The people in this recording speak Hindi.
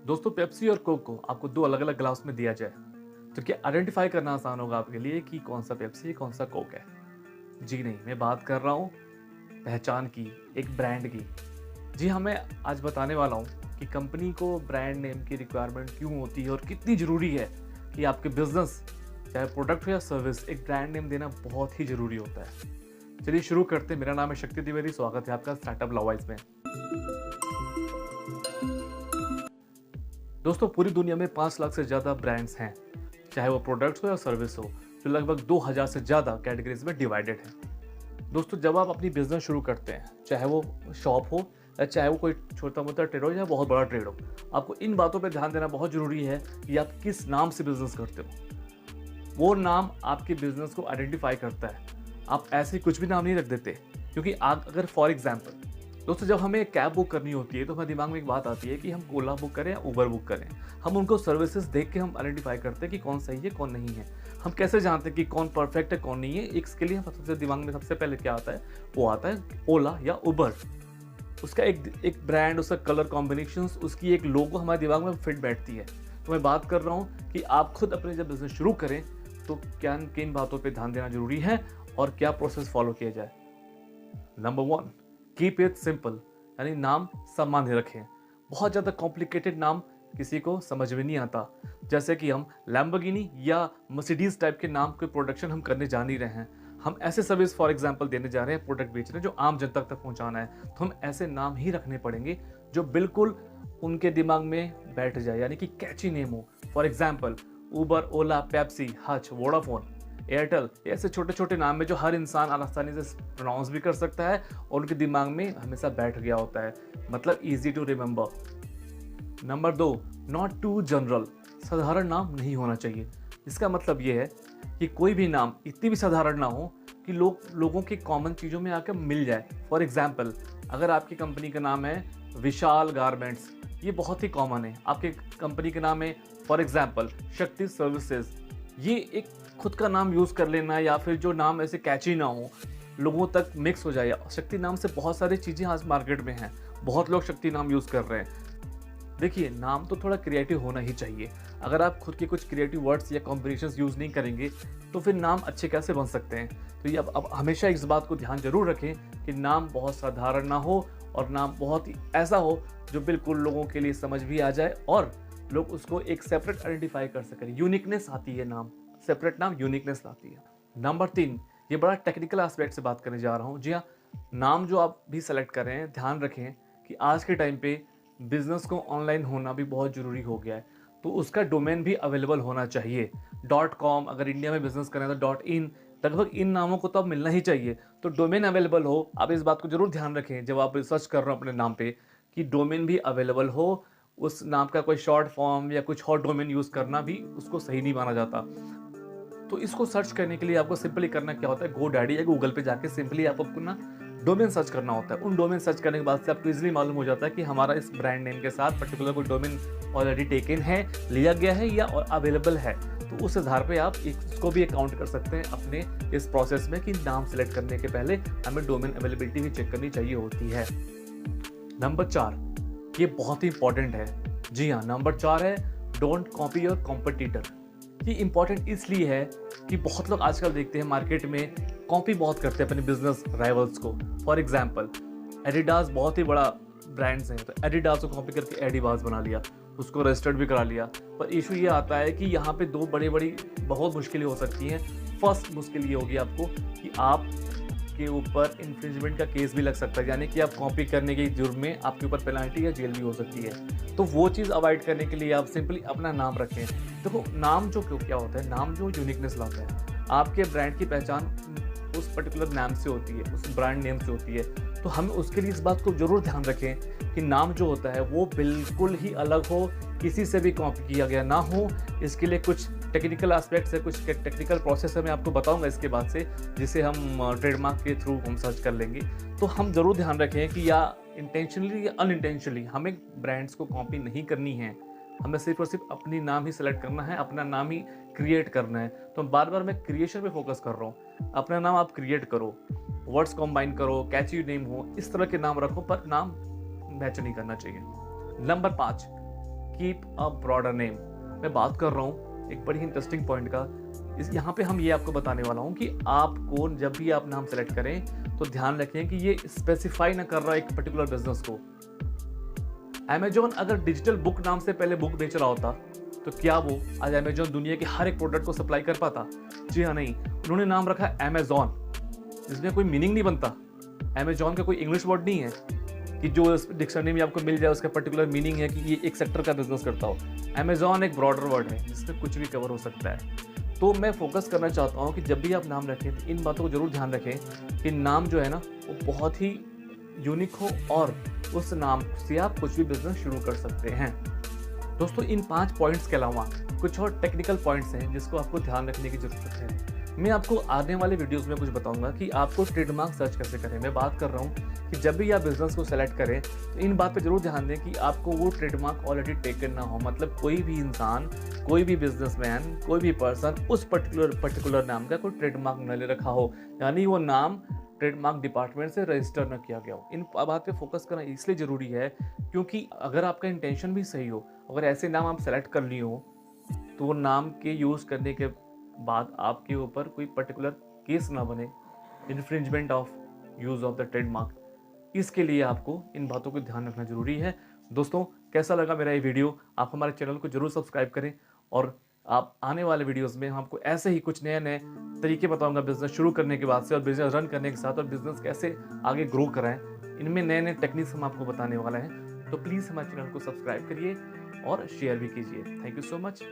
दोस्तों, पेप्सी और कोक को आपको दो अलग अलग ग्लास में दिया जाए तो क्या आइडेंटिफाई करना आसान होगा आपके लिए कि कौन सा पेप्सी कौन सा कोक है? जी नहीं, मैं बात कर रहा हूँ पहचान की, एक ब्रांड की। जी हाँ, मैं आज बताने वाला हूँ कि कंपनी को ब्रांड नेम की रिक्वायरमेंट क्यों होती है और कितनी ज़रूरी है कि आपके बिजनेस, चाहे प्रोडक्ट हो या सर्विस, एक ब्रांड नेम देना बहुत ही ज़रूरी होता है। चलिए शुरू करते हैं। मेरा नाम है शक्ति द्विवेदी, स्वागत है आपका स्टार्टअप लॉवाइस में। दोस्तों, पूरी दुनिया में 5 लाख से ज़्यादा ब्रांड्स हैं, चाहे वो प्रोडक्ट्स हो या सर्विस हो, जो लगभग 2000 से ज़्यादा कैटेगरीज में डिवाइडेड हैं। दोस्तों, जब आप अपनी बिजनेस शुरू करते हैं, चाहे वो शॉप हो या चाहे वो कोई छोटा मोटा ट्रेड हो या बहुत बड़ा ट्रेड हो, आपको इन बातों पर ध्यान देना बहुत ज़रूरी है कि आप किस नाम से बिजनेस करते हो। वो नाम आपके बिजनेस को आइडेंटिफाई करता है। आप ऐसे कुछ भी नाम नहीं रख देते, क्योंकि आप अगर फॉर एग्जाम्पल दोस्तों, जब हमें कैब बुक करनी होती है तो हमारे दिमाग में एक बात आती है कि हम ओला बुक करें या उबर बुक करें। हम उनको सर्विसेज देख के हम आइडेंटिफाई करते हैं कि कौन सही है कौन नहीं है। हम कैसे जानते हैं कि कौन परफेक्ट है कौन नहीं है? इसके लिए हम सबसे दिमाग में सबसे पहले क्या आता है, वो आता है ओला या उबर। उसका एक ब्रांड, उसका कलर कॉम्बिनेशन, उसकी एक लोगो हमारे दिमाग में फिट बैठती है। तो मैं बात कर रहा हूँ कि आप खुद अपने जब बिजनेस शुरू करें तो क्या किन बातों पर ध्यान देना जरूरी है और क्या प्रोसेस फॉलो किया जाए। नंबर 1, कीप इट सिंपल, यानी नाम सामान्य रखें। बहुत ज़्यादा कॉम्प्लिकेटेड नाम किसी को समझ में नहीं आता। जैसे कि हम लैम्बोर्गिनी या मर्सिडीज टाइप के नाम के प्रोडक्शन हम करने जा नहीं रहे हैं। हम ऐसे सर्विस फॉर एग्जांपल देने जा रहे हैं, प्रोडक्ट बेच रहे हैं जो आम जनता तक पहुंचाना है, तो हम ऐसे नाम ही रखने पड़ेंगे जो बिल्कुल उनके दिमाग में बैठ जाए, यानी कि कैची नेम हो। For example Uber, Ola, Pepsi, Hutch, Vodafone, Airtel, ऐसे छोटे छोटे नाम है जो हर इंसान आसानी से प्रोनाउंस भी कर सकता है और उनके दिमाग में हमेशा बैठ गया होता है, मतलब easy to remember. Number 2, not too general, साधारण नाम नहीं होना चाहिए। इसका मतलब ये है कि कोई भी नाम इतनी भी साधारण ना हो कि लोगों की कॉमन चीज़ों में आकर मिल जाए। फॉर एग्जाम्पल, अगर आपकी कंपनी का नाम है विशाल गारमेंट्स, ये बहुत ही कॉमन है। आपके कंपनी का नाम है फॉर एग्जाम्पल शक्ति सर्विसेज, ये एक खुद का नाम यूज़ कर लेना, या फिर जो नाम ऐसे कैची ना हो, लोगों तक मिक्स हो जाए। शक्ति नाम से बहुत सारी चीज़ें आज मार्केट में हैं, बहुत लोग शक्ति नाम यूज़ कर रहे हैं। देखिए, नाम तो थोड़ा क्रिएटिव होना ही चाहिए। अगर आप खुद के कुछ क्रिएटिव वर्ड्स या कॉम्बिनेशंस यूज़ नहीं करेंगे तो फिर नाम अच्छे कैसे बन सकते हैं? तो ये अब हमेशा इस बात को ध्यान जरूर रखें कि नाम बहुत साधारण ना हो और नाम बहुत ही ऐसा हो जो बिल्कुल लोगों के लिए समझ भी आ जाए और लोग उसको एक सेपरेट आइडेंटिफाई कर सकें। यूनिकनेस आती है, नाम सेपरेट नाम यूनिकनेस लाती है। नंबर 3, ये बड़ा टेक्निकल एस्पेक्ट से बात करने जा रहा हूँ। जी हाँ, नाम जो आप भी सेलेक्ट कर रहे हैं, ध्यान रखें कि आज के टाइम पे बिजनेस को ऑनलाइन होना भी बहुत ज़रूरी हो गया है, तो उसका डोमेन भी अवेलेबल होना चाहिए। .com, अगर इंडिया में बिजनेस करें तो .in, लगभग इन नामों को तो अब मिलना ही चाहिए। तो डोमेन अवेलेबल हो, आप इस बात को जरूर ध्यान रखें जब आप रिसर्च कर रहे हो अपने नाम पे, कि डोमेन भी अवेलेबल हो। उस नाम का कोई शॉर्ट फॉर्म या कुछ और डोमेन यूज़ करना भी उसको सही नहीं माना जाता। तो इसको सर्च करने के लिए आपको सिंपली करना क्या होता है, GoDaddy या गूगल पे जाके सिंपली आपको ना डोमेन सर्च करना होता है। उन डोमेन सर्च करने के बाद से आपको इजीली मालूम हो जाता है कि हमारा इस ब्रांड नेम के साथ पर्टिकुलर कोई डोमेन ऑलरेडी टेकन है, लिया गया है या अवेलेबल है। तो उस आधार पे आप इसको भी अकाउंट कर सकते हैं अपने इस प्रोसेस में कि नाम सेलेक्ट करने के पहले हमें डोमेन अवेलेबिलिटी भी चेक करनी चाहिए होती है। नंबर 4, ये बहुत ही इंपॉर्टेंट है। जी हाँ, नंबर 4 है डोंट कॉपी योर कॉम्पिटिटर। ये इंपॉर्टेंट इसलिए है कि बहुत लोग आजकल देखते हैं मार्केट में कॉपी बहुत करते हैं अपने बिजनेस राइवल्स को। फॉर एग्जांपल, एडिडास बहुत ही बड़ा ब्रांड्स हैं, तो एडिडास को कॉपी करके एडिबास बना लिया, उसको रजिस्टर्ड भी करा लिया। पर इशू ये आता है कि यहाँ पे दो बड़ी बड़ी बहुत मुश्किलें हो सकती हैं। फर्स्ट मुश्किल ये होगी आपको कि आप के ऊपर इन्फ्रिंजमेंट का केस भी लग सकता है, यानी कि आप कॉपी करने के जुर्म में आपके ऊपर पेनल्टी या जेल भी हो सकती है। तो वो चीज़ अवॉइड करने के लिए आप सिंपली अपना नाम रखें। देखो, नाम जो क्या होता है, नाम जो यूनिकनेस लाता है, आपके ब्रांड की पहचान उस पर्टिकुलर नाम से होती है, उस ब्रांड नेम से होती है। तो हम उसके लिए इस बात को जरूर ध्यान रखें कि नाम जो होता है वो बिल्कुल ही अलग हो, किसी से भी कॉपी किया गया ना हो। इसके लिए कुछ टेक्निकल एस्पेक्ट्स है, कुछ टेक्निकल प्रोसेस है, मैं आपको बताऊंगा इसके बाद से, जिसे हम ट्रेडमार्क के थ्रू हम सर्च कर लेंगे। तो हम जरूर ध्यान रखें कि या इंटेंशनली या अनइंटेंशनली हमें ब्रांड्स को कॉपी नहीं करनी है। हमें सिर्फ और सिर्फ अपनी नाम ही सेलेक्ट करना है, अपना नाम ही क्रिएट करना है। तो बार बार मैं क्रिएशन पे फोकस कर रहा हूँ। अपना नाम आप क्रिएट करो, वर्ड्स कॉम्बाइन करो, कैची नेम हो, इस तरह के नाम रखो, पर नाम मैच नहीं करना चाहिए। Number 5, keep a broader name. मैं बात कर रहा हूँ एक बड़ी इंटरेस्टिंग पॉइंट का। इस यहाँ पे हम ये आपको बताने वाला हूँ कि आपको जब भी आप नाम सेलेक्ट करें तो ध्यान रखें कि ये स्पेसिफाई ना कर रहा है एक पर्टिकुलर बिजनेस को। अमेजोन अगर डिजिटल बुक नाम से पहले बुक बेच रहा होता तो क्या वो आज अमेजोन दुनिया के हर एक प्रोडक्ट को सप्लाई कर पाता? जी हाँ, नहीं। उन्होंने नाम रखा अमेजोन, जिसमें कोई मीनिंग नहीं बनता। अमेजोन का कोई इंग्लिश वर्ड नहीं है कि जो डिक्शनरी में आपको मिल जाए उसका पर्टिकुलर मीनिंग है कि ये एक सेक्टर का बिजनेस करता हो। अमेजोन एक ब्रॉडर वर्ड है जिसमें कुछ भी कवर हो सकता है। तो मैं फोकस करना चाहता हूँ कि जब भी आप नाम रखें तो इन बातों को जरूर ध्यान रखें कि नाम जो है ना वो बहुत ही यूनिक हो और उस नाम से आप कुछ भी बिजनेस शुरू कर सकते हैं। दोस्तों, इन 5 पॉइंट्स के अलावा कुछ और टेक्निकल पॉइंट्स हैं जिसको आपको ध्यान रखने की जरूरत है। मैं आपको आने वाले वीडियोस में कुछ बताऊंगा कि आपको ट्रेडमार्क सर्च कैसे करें। मैं बात कर रहा हूँ कि जब भी आप बिजनेस को सेलेक्ट करें तो इन बात पे जरूर ध्यान दें कि आपको वो ट्रेडमार्क ऑलरेडी टेकन ना हो। मतलब कोई भी इंसान, कोई भी बिजनेसमैन, कोई भी पर्सन उस पर्टिकुलर नाम का कोई ट्रेडमार्क न ले रखा हो, यानी वो नाम ट्रेडमार्क डिपार्टमेंट से रजिस्टर न किया गया हो। इन बात पे फोकस करना इसलिए ज़रूरी है क्योंकि अगर आपका इंटेंशन भी सही हो, अगर ऐसे नाम आप सेलेक्ट कर लिए हो तो वो नाम के यूज़ करने के बाद आपके ऊपर कोई पर्टिकुलर केस ना बने, infringement of use of the trademark. इसके लिए आपको इन बातों को ध्यान रखना जरूरी है। दोस्तों, कैसा लगा मेरा ये वीडियो? आप हमारे चैनल को जरूर सब्सक्राइब करें और आप आने वाले वीडियोस में हम आपको ऐसे ही कुछ नए नए तरीके बताऊंगा बिजनेस शुरू करने के बाद से और बिजनेस रन करने के साथ, और बिजनेस कैसे आगे ग्रो कराएं। इनमें नए नए टेक्निक्स हम आपको बताने वाले हैं। तो प्लीज़ हमारे चैनल को सब्सक्राइब करिए और शेयर भी कीजिए। Thank you so much.